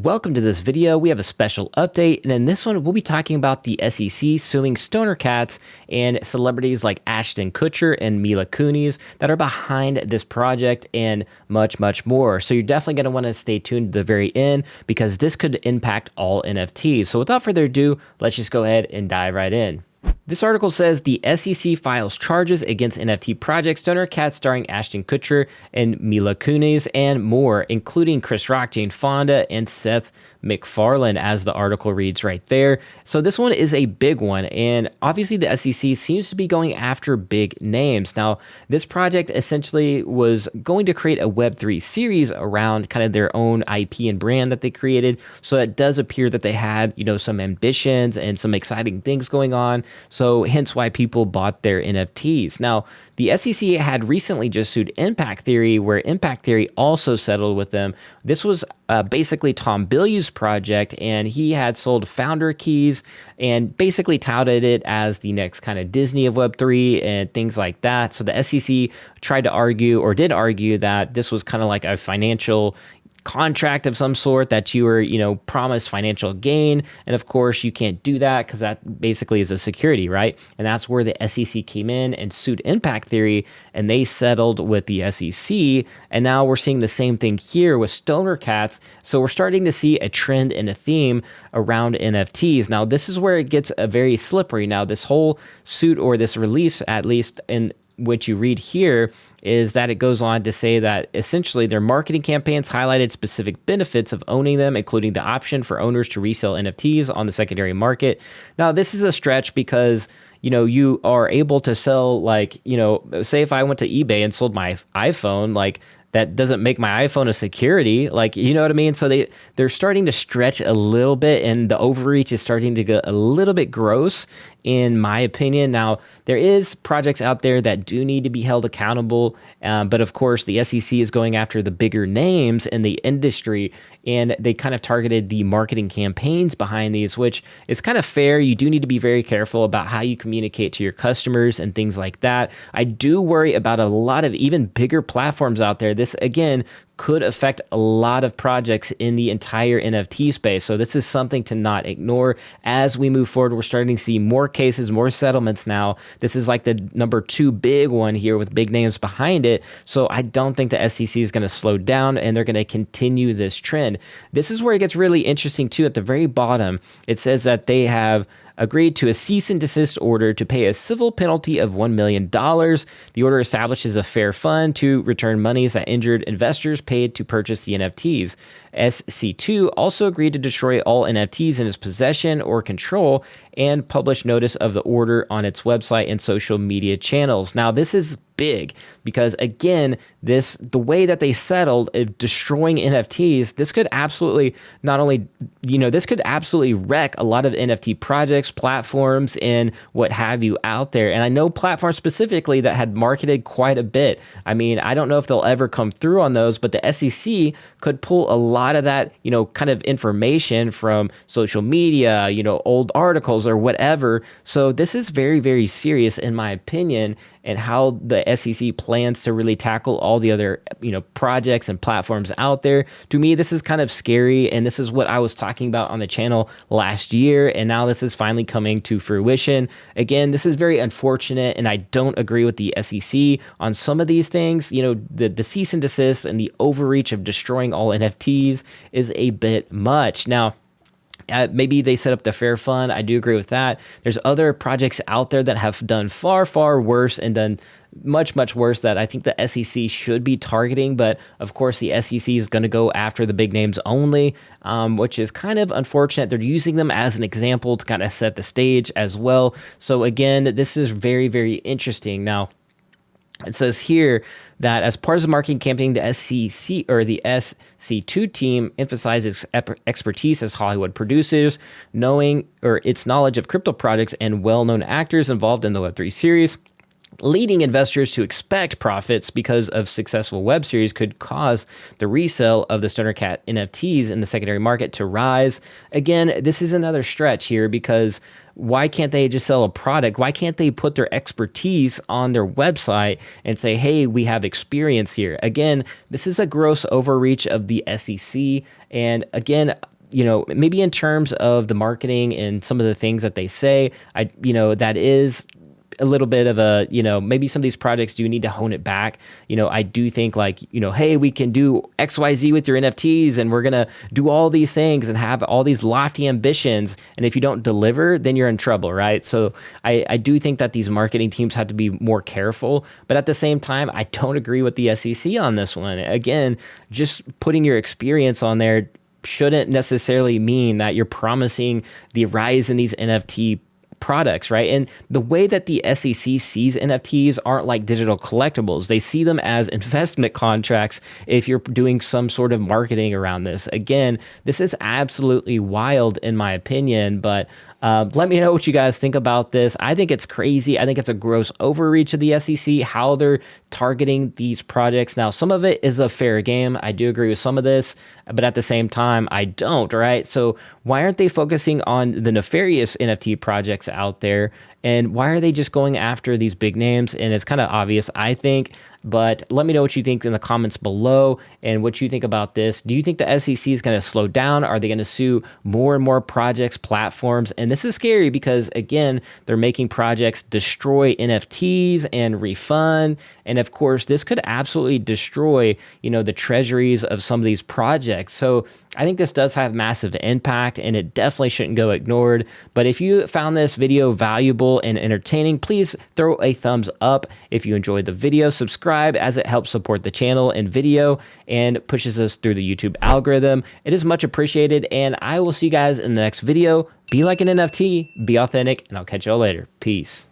Welcome to this video. We have a special update, and in this one, we'll be talking about the SEC suing Stoner Cats and celebrities like Ashton Kutcher and Mila Kunis that are behind this project and much, much more. So you're definitely going to want to stay tuned to the very end because this could impact all NFTs. So without further ado, let's just go ahead and dive right in. This article says the SEC files charges against NFT project Stoner Cats starring Ashton Kutcher and Mila Kunis and more, including Chris Rock, Jane Fonda, and Seth MacFarlane, as the article reads right there. So this one is a big one, and obviously the SEC seems to be going after big names. Now, this project essentially was going to create a Web3 series around kind of their own IP and brand that they created. So it does appear that they had, some ambitions and some exciting things going on. So hence why people bought their NFTs. Now, the SEC had recently just sued Impact Theory, where Impact Theory also settled with them. This was basically Tom Bilyeu's project, and he had sold founder keys and basically touted it as the next kind of Disney of Web3 and things like that. So the SEC tried to argue, or did argue, that this was kind of like a financial contract of some sort, that you were, promised financial gain. And of course, you can't do that because that basically is a security, right? And that's where the SEC came in and sued Impact Theory, and they settled with the SEC. And now we're seeing the same thing here with Stoner Cats. So we're starting to see a trend and a theme around NFTs. Now, this is where it gets very slippery. Now, this whole suit, or this release, at least in which you read here, is that it goes on to say that essentially their marketing campaigns highlighted specific benefits of owning them, including the option for owners to resell NFTs on the secondary market. Now, this is a stretch because you are able to sell, say if I went to eBay and sold my iPhone, that doesn't make my iPhone a security, you know what I mean? So they're starting to stretch a little bit, and the overreach is starting to get a little bit gross, in my opinion. Now, there is projects out there that do need to be held accountable, but of course, the SEC is going after the bigger names in the industry, and they kind of targeted the marketing campaigns behind these, which is kind of fair. You do need to be very careful about how you communicate to your customers and things like that. I do worry about a lot of even bigger platforms out there. This, again, could affect a lot of projects in the entire NFT space. So this is something to not ignore. As we move forward, we're starting to see more cases, more settlements now. This is like the number 2 big one here with big names behind it. So I don't think the SEC is going to slow down, and they're going to continue this trend. This is where it gets really interesting too. At the very bottom, it says that they have agreed to a cease and desist order to pay a civil penalty of $1 million. The order establishes a fair fund to return monies that injured investors paid to purchase the NFTs. SC2 also agreed to destroy all NFTs in its possession or control and publish notice of the order on its website and social media channels. Now, this is big because, again, the way that they settled destroying NFTs, this could absolutely this could absolutely wreck a lot of NFT projects, platforms, and what have you out there. And I know platforms specifically that had marketed quite a bit. I mean, I don't know if they'll ever come through on those, but the SEC could pull a lot of that, kind of information from social media, old articles or whatever. So this is very, very serious, in my opinion, and how the SEC plans to really tackle all the other, projects and platforms out there. To me, this is kind of scary, and this is what I was talking about on the channel last year, and now this is finally coming to fruition. Again, this is very unfortunate, and I don't agree with the SEC on some of these things. The cease and desist and the overreach of destroying all NFTs is a bit much. Now, maybe they set up the fair fund. I do agree with that. There's other projects out there that have done far, far worse and done much, much worse that I think the SEC should be targeting. But of course, the SEC is going to go after the big names only, which is kind of unfortunate. They're using them as an example to kind of set the stage as well. So again, this is very, very interesting. Now, it says here that as part of the marketing campaign, the SEC, or the SC2 team, emphasizes expertise as Hollywood producers, its knowledge of crypto projects and well-known actors involved in the Web3 series. leading investors to expect profits because of successful web series could cause the resale of the Stoner Cat NFTs in the secondary market to rise. Again, this is another stretch here because why can't they just sell a product? Why can't they put their expertise on their website and say, hey, we have experience here? Again, this is a gross overreach of the SEC. And again, maybe in terms of the marketing and some of the things that they say, that is a little bit of a, maybe some of these projects do need to hone it back. I do think like, hey, we can do XYZ with your NFTs and we're going to do all these things and have all these lofty ambitions. And if you don't deliver, then you're in trouble, right? So I do think that these marketing teams have to be more careful. But at the same time, I don't agree with the SEC on this one. Again, just putting your experience on there shouldn't necessarily mean that you're promising the rise in these NFT products, right? And the way that the SEC sees NFTs aren't like digital collectibles. They see them as investment contracts if you're doing some sort of marketing around this. Again, this is absolutely wild in my opinion, but let me know what you guys think about this. I think it's crazy. I think it's a gross overreach of the SEC, how they're targeting these projects. Now, some of it is a fair game. I do agree with some of this, but at the same time, I don't, right? So why aren't they focusing on the nefarious NFT projects out there? And why are they just going after these big names? And it's kind of obvious, I think, but let me know what you think in the comments below and what you think about this. Do you think the SEC is going to slow down? Are they going to sue more and more projects, platforms? And this is scary because, again, they're making projects destroy NFTs and refund. And of course, this could absolutely destroy, the treasuries of some of these projects. So I think this does have massive impact and it definitely shouldn't go ignored. But if you found this video valuable and entertaining, please throw a thumbs up. If you enjoyed the video, subscribe as it helps support the channel and video and pushes us through the YouTube algorithm. It is much appreciated and I will see you guys in the next video. Be like an NFT, be authentic, and I'll catch y'all later. Peace.